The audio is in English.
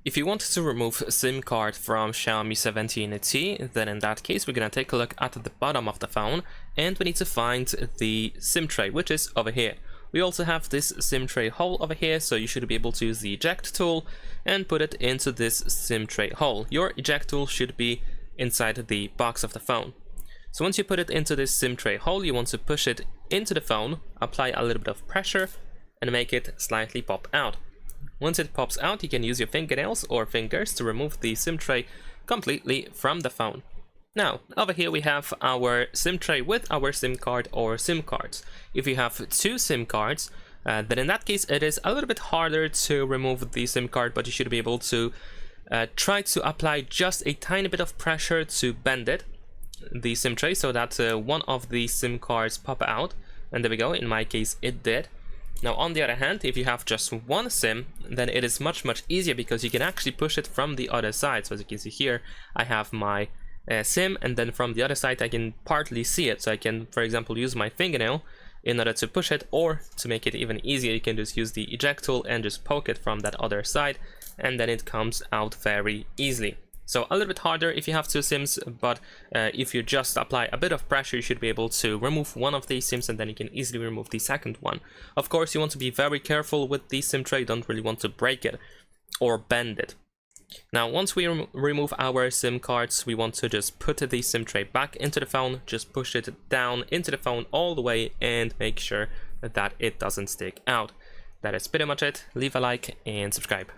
If you want to remove a SIM card from Xiaomi 17T, then in that case we're gonna take a look at the bottom of the phone and we need to find the SIM tray, which is over here. We also have this SIM tray hole over here, so you should be able to use the eject tool and put it into this SIM tray hole. Your eject tool should be inside the box of the phone. So once you put it into this SIM tray hole, you want to push it into the phone, apply a little bit of pressure and make it slightly pop out. Once it pops out, you can use your fingernails or fingers to remove the SIM tray completely from the phone. Now, over here we have our SIM tray with our SIM card or SIM cards. If you have two SIM cards, then in that case it is a little bit harder to remove the SIM card, but you should be able to try to apply just a tiny bit of pressure to bend it, the SIM tray, so that one of the SIM cards pop out. And there we go, in my case it did. Now on the other hand, if you have just one SIM, then it is much easier because you can actually push it from the other side. So as you can see here, I have my SIM, and then from the other side I can partly see it. So I can, for example, use my fingernail in order to push it, or to make it even easier, you can just use the eject tool and just poke it from that other side, and then it comes out very easily. So a little bit harder if you have two SIMs, but if you just apply a bit of pressure, you should be able to remove one of these SIMs, and then you can easily remove the second one. Of course, you want to be very careful with the SIM tray, you don't really want to break it or bend it. Now, once we remove our SIM cards, we want to just put the SIM tray back into the phone, just push it down into the phone all the way and make sure that it doesn't stick out. That is pretty much it. Leave a like and subscribe.